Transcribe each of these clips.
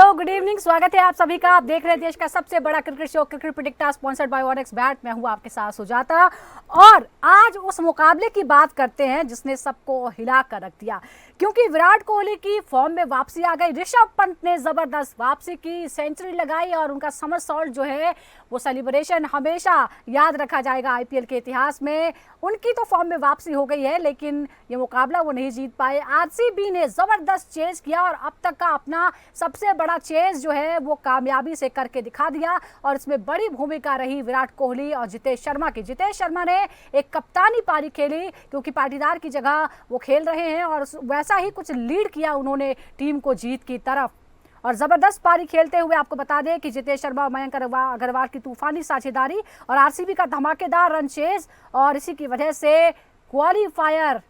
Hello, good evening. स्वागत है आप सभी का। आप देख रहे हैं देश का सबसे बड़ा cricket show cricket predictor, sponsored by ओनेक्स bat. मैं हूं आपके साथ सुजाता और आज उस मुकाबले की बात करते हैं जिसने सबको हिला कर रख दिया, क्योंकि विराट कोहली की फॉर्म में वापसी आ गई। ऋषभ पंत ने जबरदस्त वापसी की, सेंचुरी लगाई और उनका समरसॉल्ट जो है वो सेलिब्रेशन हमेशा याद रखा जाएगा आईपीएल के इतिहास में। उनकी तो फॉर्म में वापसी हो गई है, लेकिन ये मुकाबला वो नहीं जीत पाए। आरसीबी ने जबरदस्त चेज किया और अब तक का अपना सबसे बड़ा चेज जो है वो कामयाबी से करके दिखा दिया और इसमें बड़ी भूमिका रही विराट कोहली और जितेश शर्मा की। जितेश शर्मा ने एक कप्तानी पारी खेली क्योंकि पाटीदार की जगह वो खेल रहे हैं और वैसा ही कुछ लीड किया उन्होंने टीम को जीत की तरफ। और जबरदस्त पारी खेलते हुए आपको बता दें कि जितेश शर्मा और मयंक अग्रवाल की तूफानी साझेदारी और आरसीबी का धमाकेदार रन चेज, और इसी की वजह से क्वालिफायर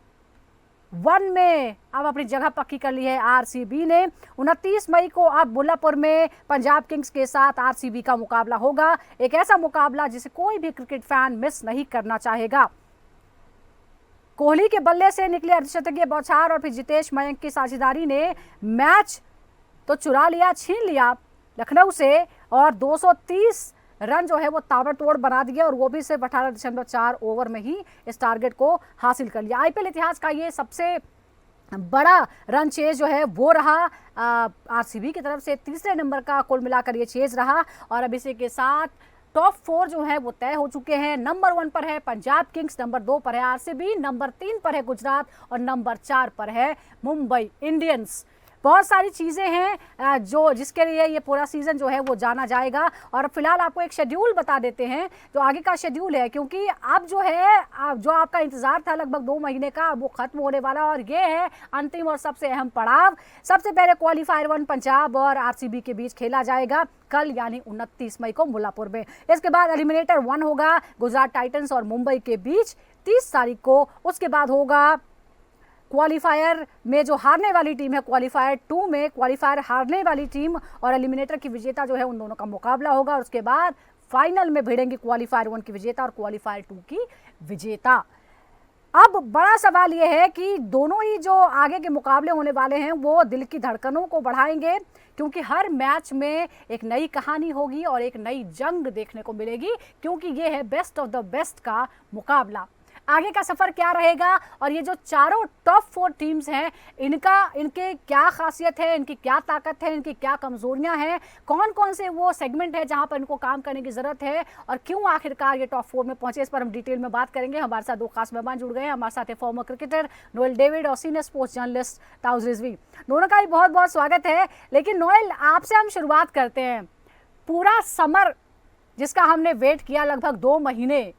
1 में अब अपनी जगह पक्की कर ली है आरसीबी ने। 29 मई को अब बुल्लापुर में पंजाब किंग्स के साथ आरसीबी का मुकाबला होगा। एक ऐसा मुकाबला जिसे कोई भी क्रिकेट फैन मिस नहीं करना चाहेगा। कोहली के बल्ले से निकले अर्धशतकीय बौछार और फिर जितेश मयंक की साझेदारी ने मैच तो चुरा लिया, छीन लिया लखनऊ से, और 230 रन जो है वो ताबड़तोड़ बना दिया और वो भी सिर्फ 18.4 ओवर में ही इस टारगेट को हासिल कर लिया। आईपीएल इतिहास का ये सबसे बड़ा रन चेज जो है वो रहा आरसीबी की तरफ से। तीसरे नंबर का कुल मिलाकर ये चेज रहा और अब इसी के साथ टॉप 4 जो है वो तय हो चुके हैं। नंबर 1 पर है पंजाब किंग्स, नंबर 2 पर है आरसीबी, नंबर 3 पर है गुजरात और नंबर 4 पर है मुंबई इंडियंस। बहुत सारी चीज़ें हैं जो जिसके लिए ये पूरा सीज़न जो है वो जाना जाएगा। और फिलहाल आपको एक शेड्यूल बता देते हैं जो आगे का शेड्यूल है, क्योंकि अब जो है जो आपका इंतज़ार था लगभग 2 महीने का वो ख़त्म होने वाला और ये है अंतिम और सबसे अहम पड़ाव। सबसे पहले क्वालिफायर 1 पंजाब और आरसीबी के बीच खेला जाएगा कल, यानी 29 मई को मुल्लापुर में। इसके बाद एलिमिनेटर 1 होगा गुजरात टाइटंस और मुंबई के बीच 30 तारीख को। उसके बाद होगा क्वालिफायर में जो हारने वाली टीम है, क्वालिफायर 2 में क्वालिफायर हारने वाली टीम और एलिमिनेटर की विजेता जो है उन दोनों का मुकाबला होगा। और उसके बाद फाइनल में भिड़ेंगे क्वालिफायर 1 की विजेता और क्वालिफायर 2 की विजेता। अब बड़ा सवाल यह है कि दोनों ही जो आगे के मुकाबले होने वाले हैं वो दिल की धड़कनों को बढ़ाएंगे, क्योंकि हर मैच में एक नई कहानी होगी और एक नई जंग देखने को मिलेगी, क्योंकि ये है बेस्ट ऑफ द बेस्ट का मुकाबला। आगे का सफर क्या रहेगा और ये जो चारों टॉप 4 टीम्स हैं इनके क्या खासियत है, इनकी क्या ताकत है, इनकी क्या कमजोरियां हैं, कौन कौन से वो सेगमेंट है जहां पर इनको काम करने की जरूरत है और क्यों आखिरकार ये टॉप 4 में पहुंचे, इस पर हम डिटेल में बात करेंगे। हमारे साथ 2 खास मेहमान जुड़ गए हैं। हमारे साथ है फॉर्मर क्रिकेटर नोएल डेविड और senior sports journalist taus Rizvi. दोनों का ही बहुत बहुत स्वागत है। लेकिन नोएल, आपसे हम शुरुआत करते हैं। पूरा समर जिसका हमने वेट किया लगभग 2 महीने,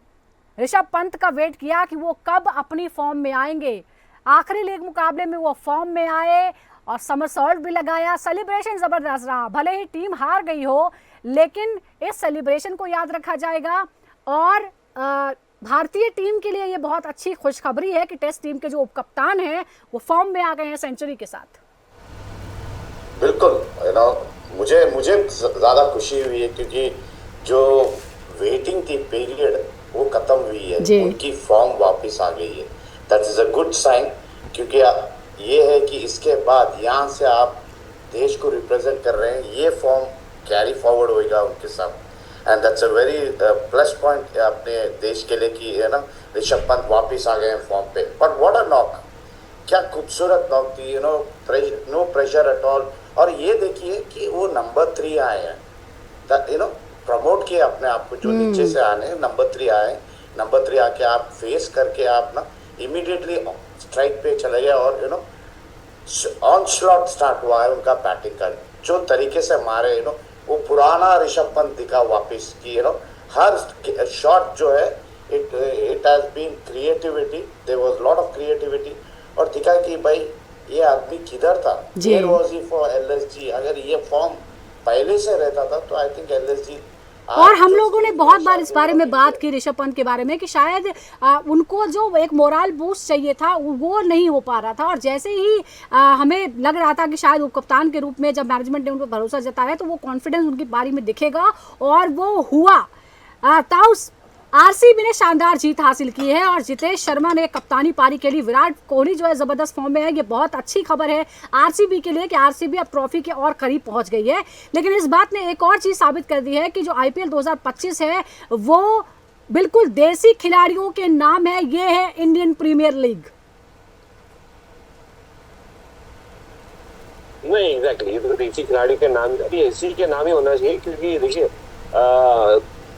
ऋषभ पंत का वेट किया कि वो कब अपनी फॉर्म में आएंगे। आखिरी लीग मुकाबले में वो फॉर्म में आए और समरसॉल्ट भी लगाया। सेलिब्रेशन जबरदस्त रहा, भले ही टीम हार गई हो लेकिन इस सेलिब्रेशन को याद रखा जाएगा। और भारतीय टीम के लिए ये बहुत अच्छी खुशखबरी है कि टेस्ट टीम के जो उपकप्तान हैं वो फॉर्म में आ गए हैं सेंचुरी के साथ। बिल्कुल, मुझे ज्यादा खुशी हुई है क्योंकि जो वेटिंग थी पीरियड वो खत्म हुई है, उनकी फॉर्म वापस आ गई है। That is a good sign, क्योंकि ये है कि इसके बाद यहाँ से आप देश को रिप्रेजेंट कर रहे हैं, ये फॉर्म कैरी फॉरवर्ड होगा उनके साथ। And that's a very plus point अपने देश के लिए कि है ना, ऋषभ पंत वापस आ गए हैं फॉर्म पे। बट व्हाट अ नॉक, क्या खूबसूरत नॉक थी, नो प्रेशर एट ऑल। और ये देखिए कि वो नंबर 3 आए हैं, प्रमोट किए अपने आप को, जो नीचे से आने नंबर 3 आए। नंबर 3 आके आप फेस करके आप ना इमीडिएटली स्ट्राइक पे चले गए और ऑनस्लॉट स्टार्ट हुआ है उनका बैटिंग का। जो तरीके से मारे वो पुराना ऋषभ पंत दिखा वापस कि हर शॉट जो है it has been creativity, there was lot of creativity. और दिखा कि भाई ये आदमी किधर था, where was he for LSG. अगर ये फॉर्म पहले से रहता था तो आई थिंक एलएसजी। और हम लोगों ने बहुत बार इस बारे में बात की ऋषभ पंत के बारे में कि शायद उनको जो एक मोरल बूस्ट चाहिए था वो नहीं हो पा रहा था। और जैसे ही हमें लग रहा था कि शायद उपकप्तान के रूप में जब मैनेजमेंट ने उन पर भरोसा जताया तो वो कॉन्फिडेंस उनकी पारी में दिखेगा, और वो हुआ। ताउस, आरसीबी ने शानदार जीत हासिल की है और जितेश शर्मा ने कप्तानी पारी के लिए। विराट कोहली जो है जबरदस्त फॉर्म में है। ये बहुत अच्छी खबर है आरसीबी के लिए कि आरसीबी अब ट्रॉफी के और करीब पहुंच गई है। लेकिन इस बात ने एक और चीज साबित कर दी है कि जो आईपीएल 2025 है वो बिल्कुल देसी खिलाड़ियों के नाम है। ये है इंडियन प्रीमियर लीग। नहीं, एग्जैक्टली, ये तो देसी खिलाड़ी के नाम, अभी इसी के नाम ही होना चाहिए, क्योंकि देखिए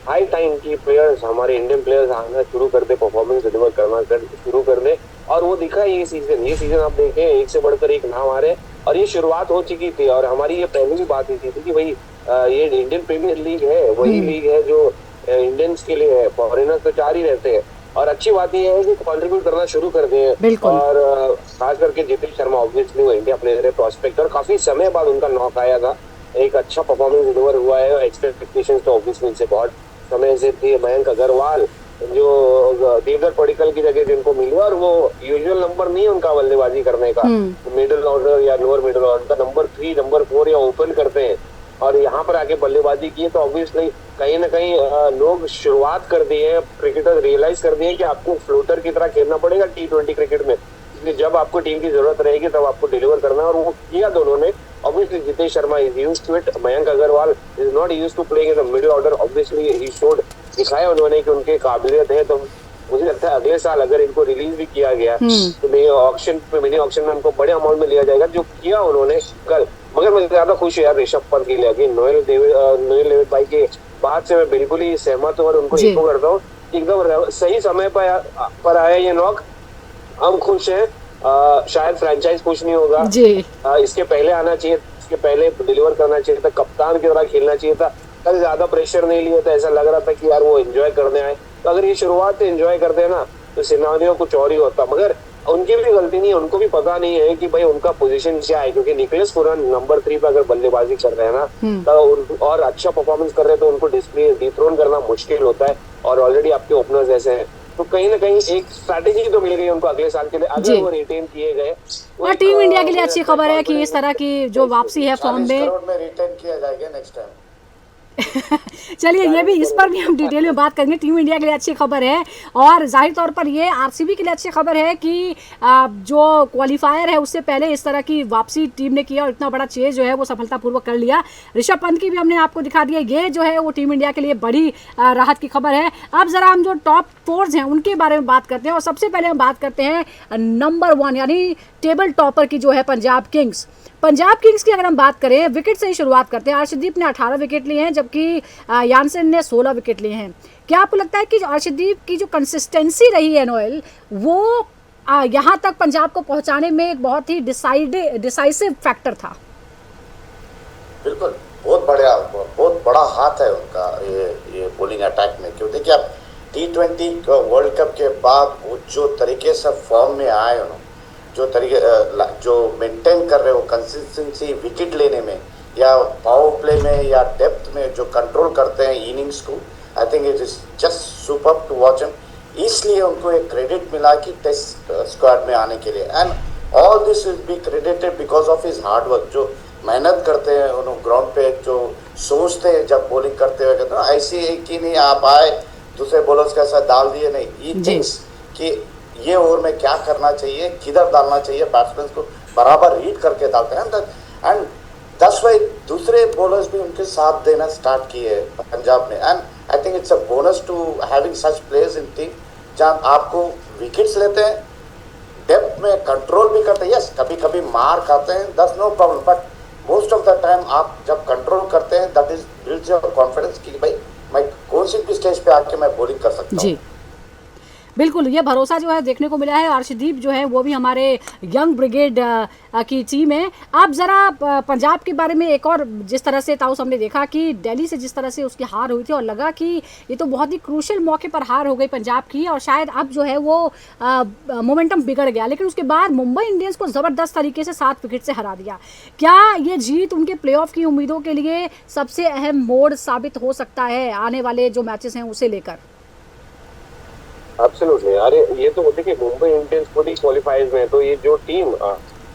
हाई टाइम की प्लेयर्स, हमारे इंडियन प्लेयर्स आना शुरू कर दे, परफॉर्मेंस डिलीवर करना शुरू कर दे, और वो दिखा ये सीजन आप देखें, एक से बढ़कर एक नाम आ रहे हैं। और ये शुरुआत हो चुकी थी, और हमारी ये पहले भी बात हुई थी कि भाई ये इंडियन प्रीमियर लीग है, वही लीग है जो इंडियंस के लिए है। फॉरेनर्स तो 4 ही रहते हैं, और अच्छी बात यह है कि कंट्रीब्यूट करना शुरू कर दिए हैं। और खास करके जितेश शर्मा, ऑब्वियसली वो इंडिया प्लेयर है, प्रोस्पेक्ट, और काफी समय बाद उनका नॉक आया था, एक अच्छा परफॉर्मेंस डिलीवर हुआ है। एक्सपेक्टेशंस तो ऑब्वियसली इनसे बहुत समय से थी। मयंक अग्रवाल जो देवदत्त पडिक्कल की जगह जिनको मिली, और वो यूजुअल नंबर नहीं है उनका बल्लेबाजी करने का, मिडिल ऑर्डर या लोअर मिडिल ऑर्डर का नंबर 3, नंबर 4 या ओपन करते हैं, और यहाँ पर आके बल्लेबाजी की है। तो ऑब्वियसली कहीं ना कहीं लोग शुरुआत कर दिए हैं, क्रिकेटर रियलाइज कर दिए कि आपको फ्लोटर की तरह खेलना पड़ेगा T20 क्रिकेट में, इसलिए जब आपको टीम की जरूरत रहेगी तब आपको डिलीवर करना है, और वो किया दोनों ने। Obviously Jitesh Sharma is used to it, Mayank Agarwal is not used to playing in the middle order. Obviously he showed, दिखाया उन्होंने कि उनके काबिलियत है। तो मुझे लगता है अगले साल अगर इनको रिलीज भी किया गया तो मिनी ऑक्शन में उनको बड़े अमाउंट में लिया जाएगा, जो किया उन्होंने कल। मगर मैं ज्यादा खुश हूँ यार ऋषभ पंत के लिए। नोएल डेविड भाई के बात से मैं बिल्कुल ही सहमत हूँ, और उनको इको करता हूँ, एकदम सही समय पर आया ये नॉक। हम खुश हैं, शायद फ्रेंचाइज खुश नहीं होगा जी। इसके पहले आना चाहिए, इसके पहले डिलीवर करना चाहिए था, कप्तान की तरह खेलना चाहिए था। कल ज्यादा प्रेशर नहीं लिया था, ऐसा लग रहा था कि यार वो एंजॉय करने आए। तो अगर ये शुरुआत से एंजॉय करते ना तो सिनारियो कुछ और ही होता। मगर उनकी भी गलती नहीं है, उनको भी पता नहीं है कि भाई उनका पोजीशन क्या है, क्योंकि निकलेस पुरान नंबर 3 पे अगर बल्लेबाजी कर रहे हैं ना तो और अच्छा परफॉर्मेंस कर रहे हैं तो उनको डिथ्रोन करना मुश्किल होता है, और ऑलरेडी आपके ओपनर्स ऐसे हैं। तो कहीं ना कहीं एक स्ट्रैटेजी तो मिल गई उनको अगले साल के लिए, अगर वो रिटेन किए गए। और टीम इंडिया के लिए अच्छी खबर है कि इस तरह की जो वापसी है फॉर्म में रिटेन किया जाएगा नेक्स्ट टाइम। चलिए ये भी, इस पर भी हम डिटेल में बात करेंगे। टीम इंडिया के लिए अच्छी खबर है, और जाहिर तौर पर ये आरसीबी के लिए अच्छी खबर है कि जो क्वालिफायर है उससे पहले इस तरह की वापसी टीम ने किया, और इतना बड़ा चेज जो है वो सफलतापूर्वक कर लिया। ऋषभ पंत की भी हमने आपको दिखा दिया, ये जो है वो टीम इंडिया के लिए बड़ी राहत की खबर है। अब जरा हम जो टॉप 4 हैं उनके बारे में बात करते हैं, और सबसे पहले हम बात करते हैं नंबर 1 यानी टेबल टॉपर की जो है पंजाब किंग्स। पंजाब किंग्स की अगर हम बात करें, विकेट से ही शुरुआत करते हैं। अर्शदीप ने 18 विकेट लिए हैं, जबकि यानसेन ने 16 विकेट लिए हैं। क्या आपको लगता है कि अर्शदीप की जो कंसिस्टेंसी रही है नोएल, वो यहाँ तक पंजाब को पहुंचाने में एक बहुत ही डिसाइसिव फैक्टर था? बिल्कुल, बहुत बड़ा हाथ है उनका ये बॉलिंग अटैक में। क्यों, देखिए आप T20 वर्ल्ड कप के बाद वो जो तरीके से फॉर्म में आए उन्होंने, जो मेंटेन कर रहे हो कंसिस्टेंसी विकेट लेने में या पावर प्ले में या डेप्थ में जो कंट्रोल करते हैं इनिंग्स को, I think it is just superb to watch him. इसलिए उनको एक क्रेडिट मिला कि टेस्ट स्क्वाड में आने के लिए, and all this will be credited because of his hard work. जो मेहनत करते हैं उन्होंने ग्राउंड पे, जो सोचते हैं जब बॉलिंग करते हुए, कहते हैं ऐसे ही कि नहीं आप आए दूसरे बॉलर्स के साथ डाल दिए, नहीं, ये थिंग्स कि ये ओवर में क्या करना चाहिए, किधर डालना चाहिए, बैट्समैन को बराबर रीड करके डालते हैं। एंड दैट्स व्हाई दूसरे बॉलर्स भी उनके साथ देना स्टार्ट किए पंजाब ने। And I think it's a bonus to having such players in team, जहाँ आपको विकेट्स लेते हैं, डेप्थ में कंट्रोल भी करते हैं। यस, कभी कभी मार खाते हैं, that's no problem, but most of the time आप जब कंट्रोल करते हैं that is builds your confidence कि भाई मैं कौन सी भी स्टेज पे आके मैं बॉलिंग कर सकता हूँ। बिल्कुल, ये भरोसा जो है देखने को मिला है। अर्शदीप जो है वो भी हमारे यंग ब्रिगेड की टीम है। अब ज़रा पंजाब के बारे में एक और, जिस तरह से ताऊस हमने देखा कि दिल्ली से जिस तरह से उसकी हार हुई थी, और लगा कि ये तो बहुत ही क्रूशल मौके पर हार हो गई पंजाब की, और शायद अब जो है वो मोमेंटम बिगड़ गया। लेकिन उसके बाद मुंबई इंडियंस को ज़बरदस्त तरीके से 7 विकेट से हरा दिया। क्या ये जीत उनके प्लेऑफ की उम्मीदों के लिए सबसे अहम मोड़ साबित हो सकता है आने वाले जो मैचेस हैं उसे लेकर? एब्सोल्युटली, अरे ये तो देखिए मुंबई इंडियंस खुद ही क्वालिफाइज में, तो ये जो टीम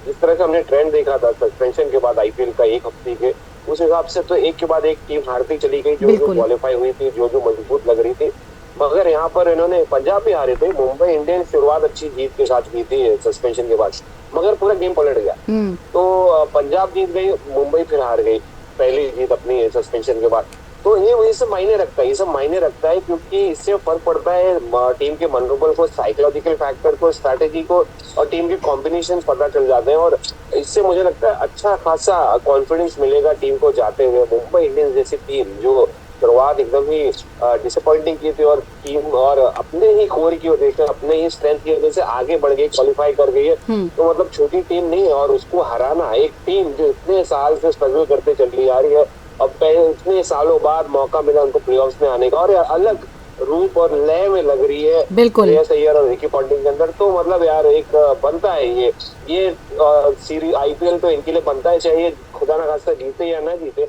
जिस तरह से हमने ट्रेंड देखा था सस्पेंशन के बाद आईपीएल का एक हफ्ते के, उस हिसाब से तो एक के बाद एक टीम हारती चली गई, जो क्वालिफाई हुई थी, जो मजबूत लग रही थी। मगर यहाँ पर इन्होंने पंजाब भी हारे थे। मुंबई इंडियंस शुरुआत अच्छी जीत के साथ की थी सस्पेंशन के बाद, मगर पूरा गेम पलट गया। तो पंजाब जीत गई, मुंबई फिर हार गई पहली जीत अपनी सस्पेंशन के बाद। तो ये सब मायने रखता है, ये सब मायने रखता है, क्योंकि इससे फर्क पड़ता है टीम के मनोबल को, साइकोलॉजिकल फैक्टर को, स्ट्रैटेजी को, और टीम के कॉम्बिनेशन पता चल जाते हैं। और इससे मुझे लगता है अच्छा खासा कॉन्फिडेंस मिलेगा टीम को जाते हुए। मुंबई इंडियंस जैसी टीम जो शुरुआत एकदम ही डिसअपॉइंटिंग की थी, और टीम और अपने ही कोर की वजह से, अपने ही स्ट्रेंथ की वजह से आगे बढ़ गई, क्वालिफाई कर गई है। तो मतलब छोटी टीम नहीं है, और उसको हराना, एक टीम जो इतने साल से स्ट्रगल करते चली आ रही है, अब इतने सालों बाद मौका मिला उनको प्लेऑफ्स में आने का, और अलग रूप और लय में लग रही है बिल्कुल अय्यर और रिकी पॉन्टिंग के अंदर। तो मतलब यार एक बनता है ये सीरीज आईपीएल तो इनके लिए बनता है, चाहे खुदा ना खास्ता जीते या ना जीते।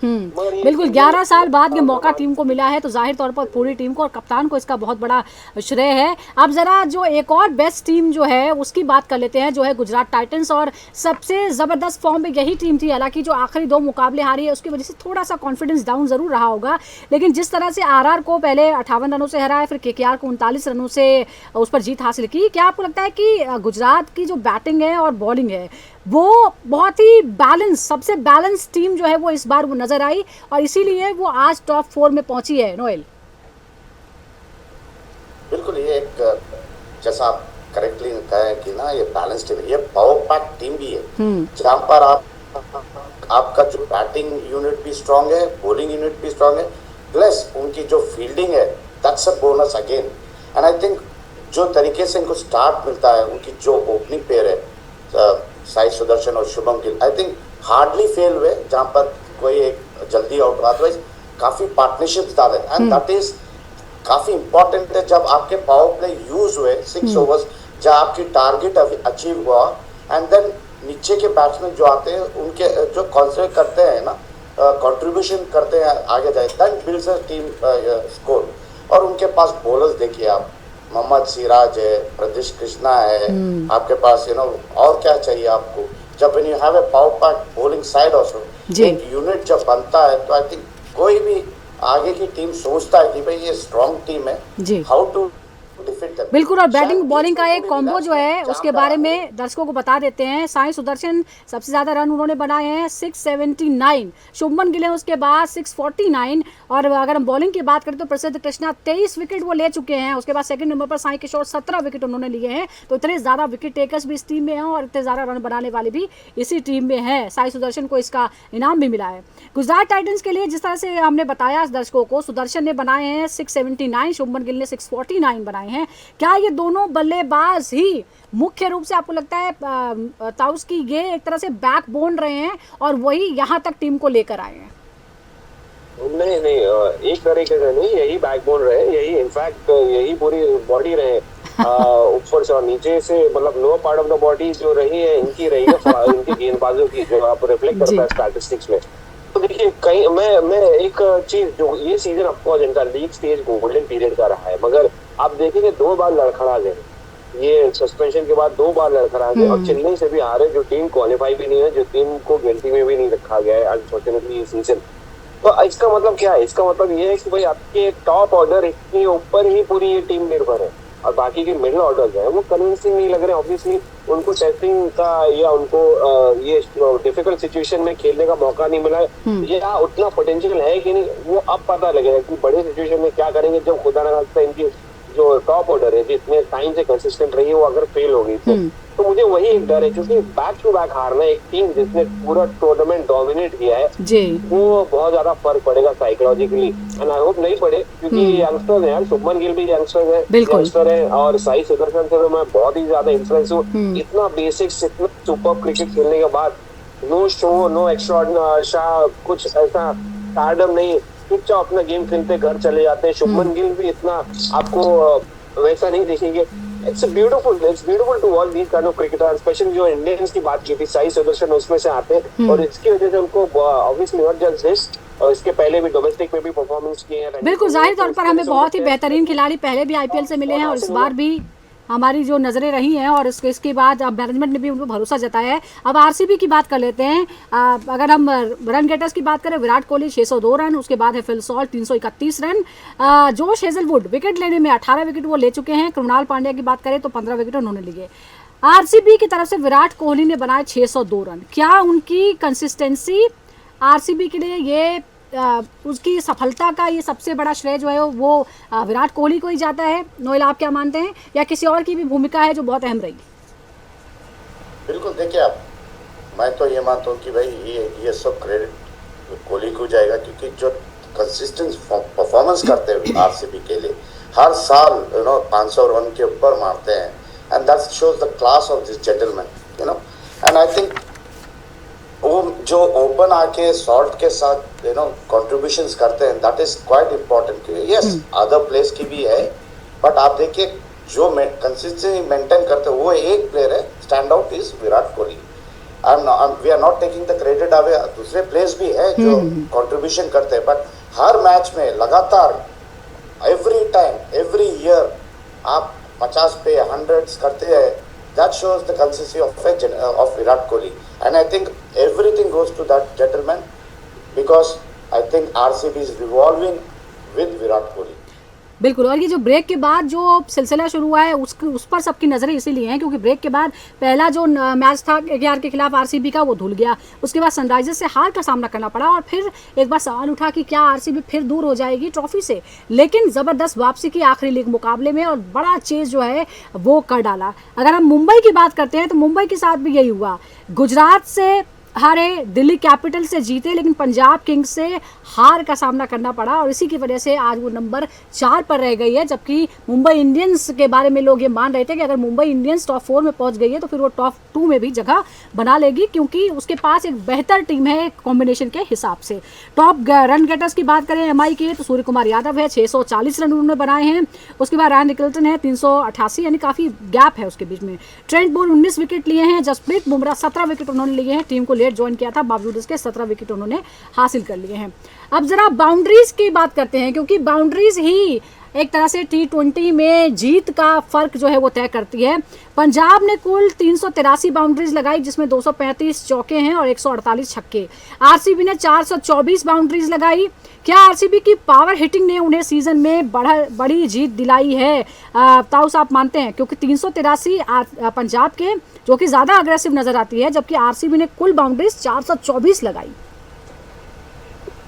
बिल्कुल 11 साल बाद ये मौका टीम को मिला है, तो जाहिर तौर पर पूरी टीम को और कप्तान को इसका बहुत बड़ा श्रेय है। अब जरा जो एक और बेस्ट टीम जो है उसकी बात कर लेते हैं, जो है गुजरात टाइटंस। और सबसे जबरदस्त फॉर्म में यही टीम थी, हालांकि जो आखिरी 2 मुकाबले हारी है उसकी वजह से थोड़ा सा कॉन्फिडेंस डाउन जरूर रहा होगा, लेकिन जिस तरह से आरआर को पहले 58 रनों से हराया, फिर केकेआर को 39 रनों से उस पर जीत हासिल की, क्या आपको लगता है कि गुजरात की जो बैटिंग है और बॉलिंग है वो बहुत ही बैलेंस, सबसे बैलेंस टीम जो है वो इस बार वो नजर आई, और इसीलिए वो आज टॉप 4 में पहुंची है? नोएल, बिल्कुल, ये एक जैसा आप करेक्टली कहा कि ना, ये बैलेंस टीम है, ये पावर पैक टीम भी है, जहां पर आपका जो बैटिंग यूनिट भी स्ट्रांग है, बॉलिंग यूनिट भी स्ट्रांग है, प्लस उनकी जो फील्डिंग है, that's a bonus again. And I think जो तरीके से इनको स्टार्ट मिलता है, उनकी जो ओपनिंग पेयर है साई सुदर्शन और Shubham Gill, I think hardly fail हुए जहाँ पर कोई एक जल्दी आउट हुआ, अदरवाइज काफी पार्टनरशिप्स डाले, एंड दैट इज काफी इंपॉर्टेंट है। जब आपके पावर प्ले यूज हुए 6 ओवर्स, जब आपकी टारगेट अचीव हुआ, एंड देन नीचे के बैट्समैन जो आते हैं उनके जो कॉन्सेंट्रेट करते हैं ना, कंट्रीब्यूशन करते हैं आगे जाए, that builds a team score. और उनके पास बॉलर्स देखिए आप, मोहम्मद सिराज है, प्रदेश कृष्णा है, आपके पास और क्या चाहिए आपको। जब when you have a power pack bowling side also, एक यूनिट जब बनता है, तो आई थिंक कोई भी आगे की टीम सोचता है कि भाई ये स्ट्रॉन्ग टीम है, हाउ टू बिल्कुल। और बैटिंग बॉलिंग का एक कॉम्बो जो है उसके बारे में दर्शकों को बता देते हैं। साई सुदर्शन सबसे ज्यादा रन उन्होंने बनाए हैं 679, शुभमन गिल उसके बाद 649, और अगर हम बॉलिंग की बात करें तो प्रसिद्ध कृष्णा 23 विकेट वो ले चुके हैं। उसके बाद सेकंड नंबर पर साई किशोर 17 विकेट उन्होंने लिए हैं। तो इतने ज्यादा विकेट टेकर्स भी इस टीम में हैं और इतने ज्यादा रन बनाने वाले भी इसी टीम में हैं। साई सुदर्शन को इसका इनाम भी मिला है। गुजरात टाइटंस के लिए जिस तरह से हमने बताया दर्शकों को, सुदर्शन ने बनाए हैं 679, शुभमन गिल ने 649 बनाए हैं। क्या ये दोनों बल्लेबाज ही मुख्य रूप से आपको लगता है ताउस की ये एक तरह से बैकबोन रहे हैं और वही यहाँ तक टीम को लेकर आए हैं? नहीं, एक तरीके से नहीं, यही बैकबोन रहे, यही इनफैक्ट यही पूरी बॉडी रहे, ऊपर से और नीचे से, मतलब no part of the body जो रही है इनकी रही है, इनकी गेंदबाजों की, जो आप रिफ्लेक्ट करता है स्टैटिस्टिक्स में। तो देखिए कहीं मैं एक चीज, जो ये सीजन ऑफकोर्स इनका लीग स्टेज गोल्डन पीरियड का रहा है, मगर आप देखेंगे 2 बार लड़खड़ा गए, ये सस्पेंशन के बाद 2 बार लड़खड़ा गए, और चेन्नई से भी हारे, जो टीम क्वालिफाई भी नहीं है, जो टीम को गिनती में भी नहीं रखा गया है अनफॉर्चुनेटली ये सीजन। तो इसका मतलब क्या है? इसका मतलब ये है कि भाई आपके टॉप ऑर्डर के ऊपर ही पूरी ये टीम निर्भर है, और बाकी के मिडिल ऑर्डर है वो कन्विंसिंग नहीं लग रहे। ऑब्वियसली उनको टेस्टिंग का या उनको ये डिफिकल्ट सिचुएशन में खेलने का मौका नहीं मिला है, या उतना पोटेंशियल है कि नहीं, वो अब पता लगेगा कि बड़े सिचुएशन में क्या करेंगे, जब खुदा ना खास्ता इनकी जो टॉप ऑर्डर है जितने टाइम से कंसिस्टेंट रही है वो अगर फेल हो गई तो मुझे वही एक डर है, क्योंकि बैक टू बैक हारना एक टीम जिसने पूरा टूर्नामेंट डोमिनेट किया है जी, वो बहुत ज्यादा फर्क पड़ेगा साइकोलॉजिकली, एंड आई होप नहीं पड़े, क्योंकि यंगस्टर है, शुभमन गिल भी यंगस्टर है, और साई सुदर्शन से मैं बहुत ही ज्यादा इंफ्लुएंस हूँ। इतना बेसिक्स, इतना सुपर क्रिकेट खेलने के बाद नो शो, नो एक्स्ट्रा कुछ ऐसा स्टारडम नहीं, चुपचाप अपना गेम खेलते घर चले जाते हैं। शुभमन गिल भी इतना आपको वैसा नहीं देखेंगे। It's beautiful to watch these kind of cricketers, specially जो इंडियंस की बात की थी, साई सुदर्शन उसमें से आते हैं, और इसकी वजह से उनको ऑब्वियसली नॉट जस्ट दिस, और इसके पहले भी डोमेस्टिक में भी परफॉर्मेंस किए हैं। बिल्कुल, जाहिर तौर पर हमें बहुत ही बेहतरीन खिलाड़ी पहले भी आईपीएल से मिले हैं और इस बार भी हमारी जो नज़रें रही हैं और इसके बाद अब मैनेजमेंट ने भी उन पर भरोसा जताया है। अब आरसीबी की बात कर लेते हैं। अगर हम रन गेटर्स की बात करें, विराट कोहली 602 रन, उसके बाद है Phil Salt 331 run, Josh Hazlewood wicket लेने में 18 विकेट वो ले चुके हैं। कृणाल पांड्या की बात करें तो 15 विकेट उन्होंने लिए। आरसीबी की तरफ से विराट कोहली ने बनाए 602 रन। क्या उनकी कंसिस्टेंसी आरसीबी के लिए ये उसकी सफलता का ये सबसे बड़ा श्रेय जो है वो विराट कोहली को ही जाता है? नोएल, आप क्या मानते हैं, या किसी और की भी भूमिका है जो बहुत अहम रही? बिल्कुल, देखिए आप, मैं तो ये मानता हूँ कि भाई ये सब क्रेडिट कोहली को जाएगा, क्योंकि जो कंसिस्टेंट परफॉर्मेंस करते हैं आरसीबी के लिए, हर साल 500 रन के ऊपर मारते हैं, and that shows the class of this gentleman, and I think वो जो ओपन आके सॉल्ट के साथ कंट्रीब्यूशंस करते हैं, that is quite important. Yes, other players की भी है, बट आप देखिए जो कंसिस्टेंसी मेंटेन करते हैं वो एक प्लेयर है, stand out is Virat Kohli. We are not taking the credit away, दूसरे प्लेयर्स भी है जो कंट्रीब्यूशन करते हैं, बट हर मैच में लगातार एवरी टाइम एवरी ईयर आप 50 पे 100 करते हैं। That shows the consistency of Virat Kohli, and I think everything goes to that gentleman, because I think RCB is revolving with Virat Kohli. बिल्कुल, और ये जो ब्रेक के बाद जो सिलसिला शुरू हुआ है उस पर सबकी नज़रें इसीलिए हैं क्योंकि ब्रेक के बाद पहला जो मैच था KKR के खिलाफ आरसीबी का, वो धुल गया। उसके बाद सनराइजर्स से हार का सामना करना पड़ा और फिर एक बार सवाल उठा कि क्या आरसीबी फिर दूर हो जाएगी ट्रॉफी से, लेकिन ज़बरदस्त वापसी की आखिरी लीग मुकाबले में और बड़ा चेज जो है वो कर डाला। अगर हम मुंबई की बात करते हैं तो मुंबई के साथ भी यही हुआ। गुजरात से हारे, दिल्ली कैपिटल से जीते, लेकिन पंजाब किंग्स से हार का सामना करना पड़ा और इसी की वजह से आज वो नंबर 4 पर रह गई है। जबकि मुंबई इंडियंस के बारे में लोग ये मान रहे थे कि अगर मुंबई इंडियंस टॉप 4 में पहुंच गई है तो फिर वो टॉप 2 में भी जगह बना लेगी, क्योंकि उसके पास एक बेहतर टीम है कॉम्बिनेशन के हिसाब से। टॉप रन गेटर्स की बात करें एमआई के तो सूर्य कुमार यादव है, 640 रन उन्होंने बनाए हैं। उसके बाद रैन निकल्टन है 388, यानी काफ़ी गैप है उसके बीच में। ट्रेंट बोल्ट 19 विकेट लिए हैं। जसप्रीत बुमराह 17 विकेट उन्होंने लिए हैं। टीम को लेट ज्वाइन किया था, बावजूद इसके 17 विकेट उन्होंने हासिल कर लिए हैं। अब जरा बाउंड्रीज की बात करते हैं, क्योंकि बाउंड्रीज ही एक तरह से T20 में जीत का फर्क जो है वो तय करती है। पंजाब ने कुल 383 बाउंड्रीज लगाई, जिसमें 235 चौके हैं और 148 छक्के। आरसीबी ने 424 बाउंड्रीज लगाई। क्या आरसीबी की पावर हिटिंग ने उन्हें सीजन में बड़ी जीत दिलाई है? ताऊस, आप मानते हैं? क्योंकि 383 पंजाब के जो कि ज़्यादा अग्रेसिव नजर आती है, जबकि आरसीबी ने कुल बाउंड्रीज 424 लगाई।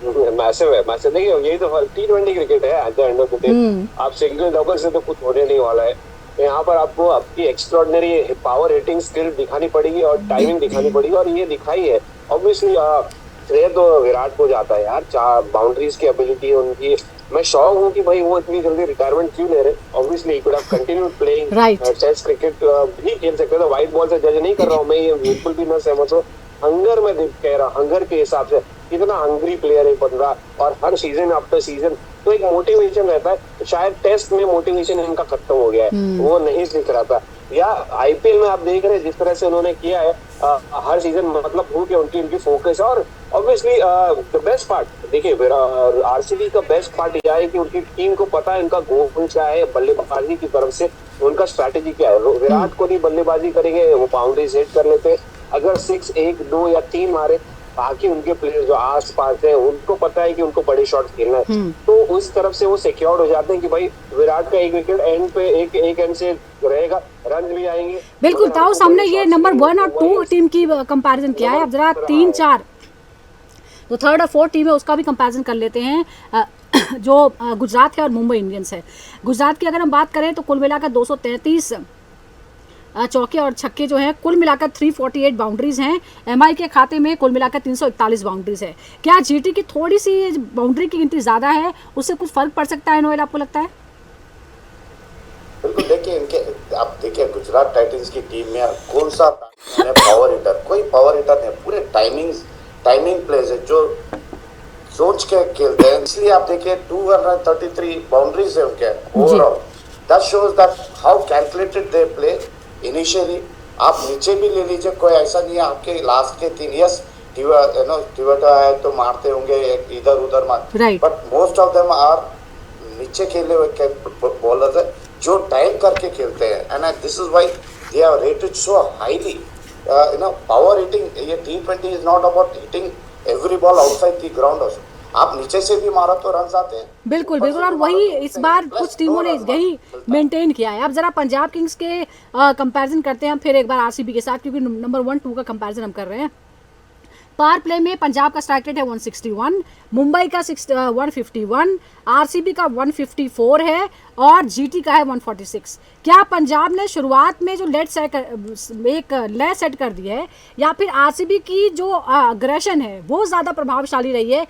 मैसिव है, मैसिव। देखिए यही तो T20 क्रिकेट है। At the end of the day आप सिंगल डबल से तो कुछ होने नहीं वाला है। यहाँ पर आपको आपकी एक्स्ट्राऑर्डिनरी पावर हिटिंग स्किल दिखानी पड़ेगी और टाइमिंग दिखानी पड़ेगी, और ये दिखाई है। ऑब्वियसली श्रेय तो विराट को जाता है यार, 4 बाउंड्रीज की एबिलिटी उनकी। मैं शौक हूँ कि भाई वो इतनी जल्दी रिटायरमेंट क्यों ले रहे। Obviously could have continued playing test cricket, भी खेल सकते थे। व्हाइट बॉल से जज नहीं कर रहा हूँ मैं, ये बिल्कुल भी ना सहमत हूँ। हंगर में कह रहा, हंगर के हिसाब से कितना हंग्री प्लेयर है बंदा, और हर सीजन आफ्टर सीजन तो एक मोटिवेशन रहता है। तो शायद टेस्ट में मोटिवेशन इनका खत्म हो गया है, वो नहीं दिख रहा था। या आईपीएल में आप देख रहे हैं जिस तरह से उन्होंने किया है हर सीजन, मतलब हो कि उनकी फोकस है। और ऑब्वियसली द बेस्ट पार्ट, देखिए आरसीबी का बेस्ट पार्ट यह है कि उनकी टीम को पता है उनका गोल क्या है, बल्लेबाजी की तरफ से उनका स्ट्रैटेजी क्या है। विराट कोहली बल्लेबाजी करेंगे, वो बाउंड्रीज हिट कर लेते हैं। अगर 6, 1, 2 या 3 मारे, बाकी उनके प्लेयर जो आस पास है उनको पता है कि उनको बड़े शॉट खेलना है, तो उस तरफ से वो सिक्योर्ड हो जाते हैं कि भाई विराट का एक विकेट एंड पे एक एंड से रहेगा, रन भी आएंगे। बिल्कुल ताऊ, हमने ये नंबर 1 और 2 टीम की कंपैरिजन किया है। अब जरा 3, 4 तो 3rd और 4th टीम है उसका भी कंपैरिजन कर लेते हैं। जो गुजरात है और मुंबई इंडियंस है। गुजरात की अगर हम बात करें तो कुल मिलाकर 233 चौके और छक्के जो हैं, कुल मिलाकर 348 बाउंड्रीज हैं। एमआई के खाते में कुल मिलाकर 341 बाउंड्रीज है। क्या जीटी की थोड़ी सी बाउंड्री की गिनती ज़्यादा है, उससे कुछ फर्क पड़ सकता है नोएल, आपको लगता है? बिल्कुल, देखिए इनके आप देखिए गुजरात टाइटंस की टीम में कौन सा पावर हिटर, कोई पावर हिटर नहीं, पूरे टाइमिंग प्लेयर्स है जो सोच के खेलते हैं। इसलिए आप देखिए 233 बाउंड्रीज है उनके overall. That shows that how calculated they play initially. आप नीचे भी ले लीजिए, कोई ऐसा नहीं है आपके लास्ट के 3 इयर्स टिवटा है तो मारते होंगे इधर उधर मार, but most of them are नीचे खेले हुए बॉलर्स है जो टाइम करके खेलते हैं, and this is why they are rated so highly. Power hitting, ये T20 is not about hitting every ball outside the ground also. आप नीचे से भी मारो तो रन आते हैं. बिल्कुल बिल्कुल, और वही इस बार कुछ टीमों ने यही मेंटेन किया है. अब जरा पंजाब किंग्स के कंपैरिजन करते हैं हम फिर एक बार आरसीबी के साथ, क्योंकि नंबर 1 2 का कंपैरिजन हम कर रहे हैं. पावर प्ले में पंजाब का स्ट्राइक रेट है 161, मुंबई का 151, आरसीबी का 154 है और जीटी का है 146. क्या पंजाब ने शुरुआत में जो एक लय सेट कर दी है, या फिर आरसीबी की जो अग्रेशन है वो ज़्यादा प्रभावशाली रही है?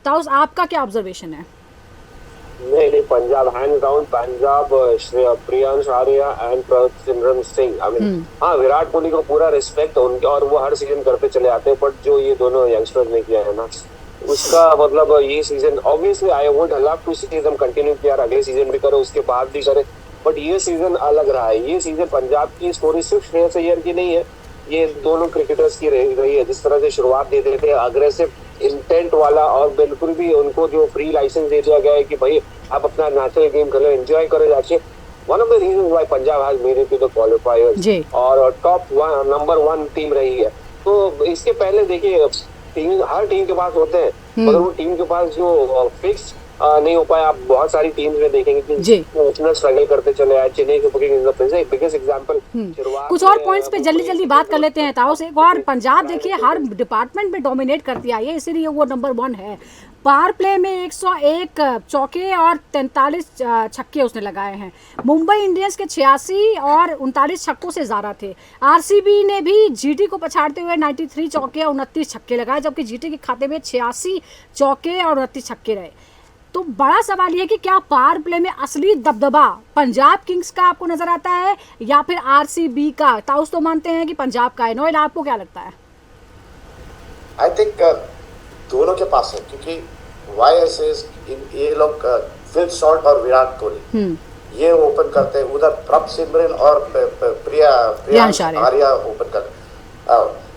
ताउस, आपका क्या ऑब्जर्वेशन है? नहीं, Punjab hands down. Punjab Priyansh Arya and Simran Singh. I mean हाँ, विराट कोहली को पूरा रिस्पेक्ट उनके, और वो हर सीजन करते चले आते हैं. बट जो ये दोनों यंगस्टर्स ने किया है ना, उसका मतलब ये season obviously I would love to see them continue किया, अगले सीजन भी करो, उसके बाद भी करे. बट ये सीजन अलग रहा है. ये सीजन पंजाब की स्टोरी सिर्फ श्रेयस अय्यर की नहीं है, ये दोनों क्रिकेटर्स की रही है. जिस तरह से शुरुआत दे देते हैं अग्रेसिव इंटेंट वाला, और बिल्कुल भी उनको जो फ्री लाइसेंस दे दिया गया है कि भाई आप अपना नेचुरल गेम खेलो, एंजॉय करो जाके. One of the reasons why Punjab has made it to the qualifiers और टॉप नंबर 1 टीम रही है. तो इसके पहले देखिए, हर टीम के पास होते हैं, मगर वो टीम के पास जो फिक्स नहीं हो पाया. आप बहुत सारी टीम्स में देखेंगे कि उतना स्ट्रगल करते चले आए. Chennai super Kings is the biggest example. कुछ और पॉइंट्स पे जल्दी बात कर लेते हैं ताओ से. एक और, पंजाब देखिए हर डिपार्टमेंट में डोमिनेट करती आई है, इसीलिए वो नंबर 1 है. पावर प्ले में 101 चौके और 43 छक्के उसने लगाए हैं. मुंबई इंडियंस के 86 और 39 छक्कों से ज़्यादा थे. आरसीबी ने भी जीटी को पछाड़ते हुए 93 चौके और 29 छक्के लगाए, जबकि जीटी के खाते में 86 चौके और 29 छक्के रहे. तो बड़ा सवाल ये कि क्या पावर प्ले में असली दबदबा पंजाब किंग्स का आपको नजर आता है या फिर आरसीबी का? ताउस तो मानते हैं कि पंजाब का है. नोएल, आपको क्या लगता है? आई थिंक दोनों के पास है, क्योंकि ये लोग फिल शॉट और विराट कोहली ये ओपन करते हैं, उधर प्रभ सिमरन और प्रियांश आर्या ओपन करते.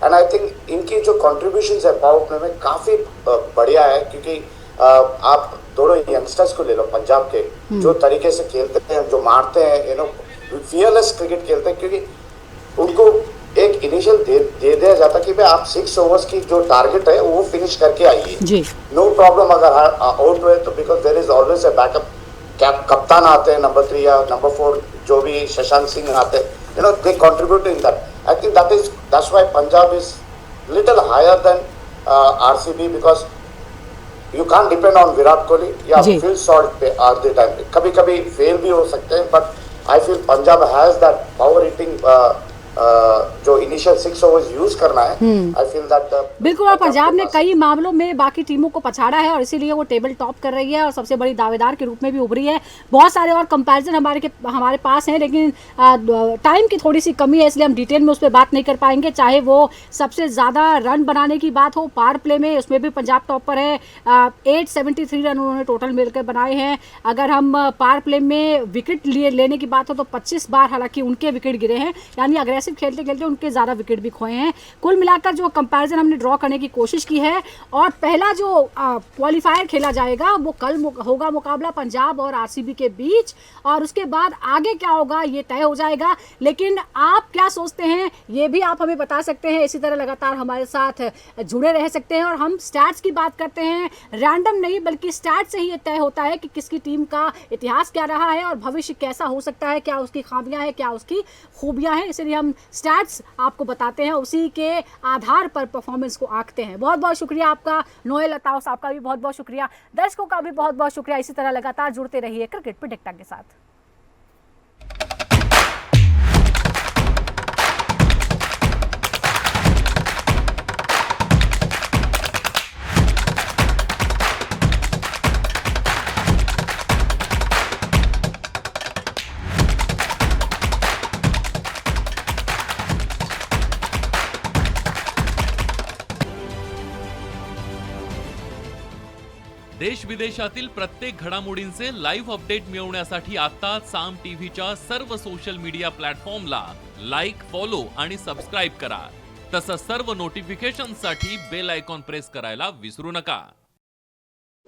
एंड आई थिंक इनकी जो कॉन्ट्रीब्यूशन है पावर प्ले में काफी बढ़िया है, क्योंकि आप दोनों यंगस्टर्स को ले लो पंजाब के, जो तरीके से खेलते हैं, जो मारते हैं, फियरलेस क्रिकेट खेलते हैं. क्योंकि उनको एक इनिशियल दे दिया जाता कि भाई आप 6 ओवर्स की जो टारगेट है वो फिनिश करके आइए, नो प्रॉब्लम. अगर आउट हुए तो because there is always a backup. कप्तान आते हैं नंबर 3 या नंबर 4, जो भी शशांक सिंह आते हैं, they contribute in that. I think that's why Punjab is little higher than RCB, because you can't depend on Virat Kohli या फिल शॉट पे आर द टाइम. कभी कभी फेल भी हो सकते हैं, but I feel Punjab has that power hitting जो initial 6 overs use करना है. आई फील दैट बिल्कुल. और पंजाब ने कई मामलों में बाकी टीमों को पछाड़ा है और इसीलिए वो टेबल टॉप कर रही है और सबसे बड़ी दावेदार के रूप में भी उभरी है. बहुत सारे और कंपैरिजन हमारे पास हैं, लेकिन टाइम की थोड़ी सी कमी है, इसलिए हम डिटेल में उस पर बात नहीं कर पाएंगे. चाहे वो सबसे ज़्यादा रन बनाने की बात हो पावर प्ले में, उसमें भी पंजाब टॉप पर है. 873 रन उन्होंने टोटल मिलकर बनाए हैं. अगर हम पावर प्ले में विकेट लेने की बात हो तो 25 बार हालांकि उनके विकेट गिरे हैं, यानी अग्रेसिव खेलते खेलते उनके ज़्यादा विकेट भी खोए हैं. कुल मिलाकर जो कंपैरिजन हमने ड्रॉ करने की कोशिश की है, और पहला जो क्वालिफायर खेला जाएगा वो कल होगा मुकाबला पंजाब और आरसीबी के बीच, और उसके बाद आगे क्या होगा ये तय हो जाएगा. लेकिन आप क्या सोचते हैं ये भी आप हमें बता सकते हैं. इसी तरह लगातार हमारे साथ जुड़े रह सकते हैं. और हम स्टैट्स की बात करते हैं, रैंडम नहीं बल्कि स्टैट्स से ही ये तय होता है कि किसकी टीम का इतिहास क्या रहा है और भविष्य कैसा हो सकता है, क्या उसकी खामियां हैं, क्या उसकी खूबियां हैं. इसलिए हम स्टैट्स आपको बताते हैं, उसी के आधार पर परफॉर्मेंस को आंकते हैं. बहुत बहुत शुक्रिया आपका नोएल अताउस, आपका भी बहुत बहुत शुक्रिया. दर्शकों का भी बहुत बहुत शुक्रिया. इसी तरह लगातार जुड़ते रहिए क्रिकेट प्रेडिक्टर के साथ. देश विदेशातील प्रत्येक घडामोडींचे लाईव्ह अपडेट मिळवण्यासाठी आता साम टीव्हीच्या सर्व सोशल मीडिया प्लॅटफॉर्मला लाईक, फॉलो आणि सबस्क्राइब करा. तसंच सर्व नोटिफिकेशनसाठी बेल आयकॉन प्रेस करायला विसरू नका.